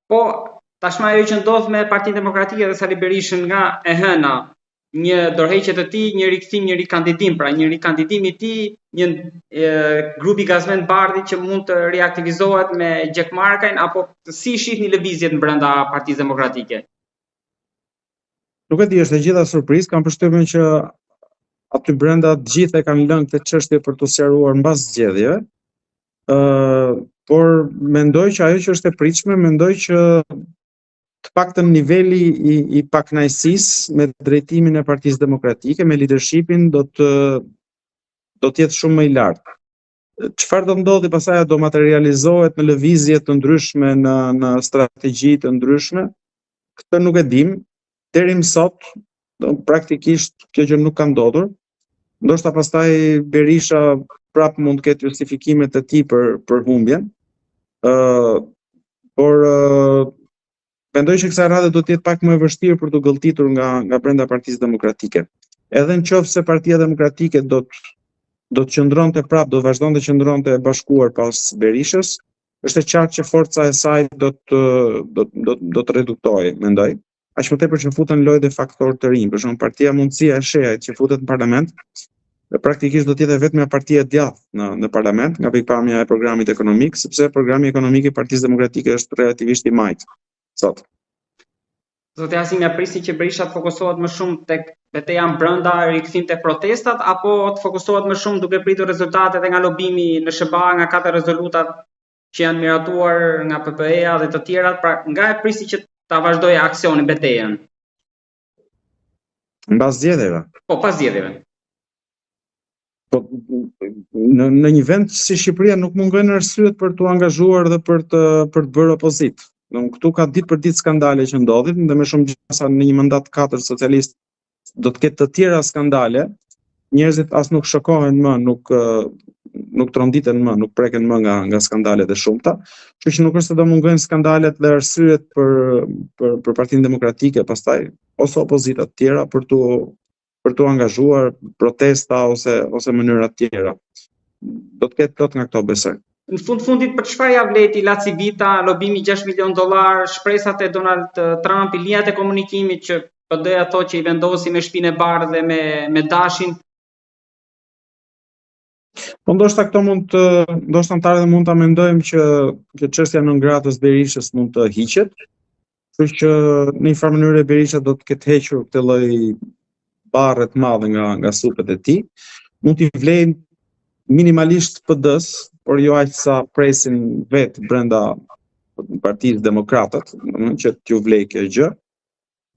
Po, tashmë ajo që ndodh me Partinë Demokratike dhe Sali Berishën nga e hëna, një dorëheqje të tij, një rikthim, një rikandidim, pra një rikandidim i tij, një grup i Gazmend Bardhi që mund të riaktivizohet me Gjekmarkajn, apo si shihni lëvizjet brenda Partisë Demokratike? Nuk e di, është e gjitha surprizë, kam përshtypjen që aty brenda të gjithë e kanë lënë këtë çështje për të sqaruar mbas zgjedhjeve. Por mendoj që ajo që është e pritshme, mendoj që të paktën niveli i pakënaqësisë me drejtimin e Partisë Demokratike, me leadershipin do të jetë shumë më i lartë. Çfarë do ndodhi pastaj do materializohet në lëvizje të ndryshme, në strategji të ndryshme, këtë nuk e dim. Deri më sot, praktikisht kjo gjë nuk ka ndodhur. Ndoshta pastaj Berisha prapë mund të ketë justifikimet e tij për humbjen. Por mendoj që kësaj radhe do të jetë pak më e vështirë për të gëlltitur nga brenda Partisë Demokratike. Edhe nëse Partia Demokratike do të qëndronte prapë, do të vazhdonte të qëndronte e bashkuar pas Berishës, është e qartë që forca e saj do të reduktohej, mendoj. Aq më tepër që futen lojë dhe faktorë të rinj, për shembull Partia Mundësia e Shehajt që futet në parlament, praktikisht do të jetë vetëm partia e djathtë në parlament nga pikpamja e programit ekonomik, sepse programi ekonomik i Partisë Demokratike është relativisht i majtë sot. Zoti Asimi, aprisi që Berisha të fokusohet më shumë tek betejë brenda, rikthim tek protestat, apo të fokusohet më shumë duke pritur rezultatet nga lobimi në SBA, nga 4 rezolutat që janë miratuar nga PPE-ja dhe të tjerat, pra nga e prisi që ta vazhdojë aksionin, betejën? Mbas zgjedhjeve. Po, pas zgjedhjeve. Po, në një vend si Shqipëria nuk mungojnë arsyet për të angazhuar dhe për të bërë opozitë. Këtu ka ditë për ditë skandale që ndodhin, dhe me shumë gjasa në një mandat 4 socialist do të ketë të tjera skandale. Njerëzit as nuk shokohen më, nuk tronditen më, nuk preken më nga skandalet e shumta. Kështu që nuk është se do mungojnë skandalet dhe arsyet për Partinë Demokratike, pastaj ose opozita të tjera për të angazhuar protesta ose mënyra të tjera. Do të ketë plot nga këto, besoj. Në fundit, për çfarë ja vleti Laci Vita, lobimi $6 milion, shpresat e Donald Trump, linjat e komunikimit që PD ato që i vendosi me Shtëpinë e Bardhë dhe me Dashin? Po ndoshta antarët mund ta mendojmë që çështja nën gratës Berishës mund të hiqet, kështu që në një farë mënyrë Berisha do të ketë hequr këtë lloj barre të madhe nga supet e tij. Mund t'i vlejnë minimalisht PD-s, por jo aq sa presin vetë brenda Partisë Demokratët, që t'ju vlej kjo gjë.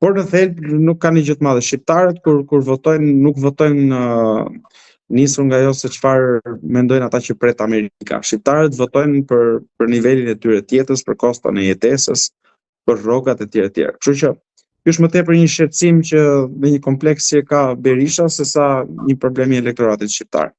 Por në thelb nuk ka një gjë të madhe. Shqiptarët kur votojnë, nuk votojnë nisur nga ajo se çfarë mendojnë ata që pret Amerika. Shqiptarët votojnë për nivelin e tyre të jetës, për koston e jetesës, për rrogat e tjera. Kështu që ky është më tepër një shqetësim që dhe një kompleks që ka Berisha se sa një problem i elektoratit shqiptar.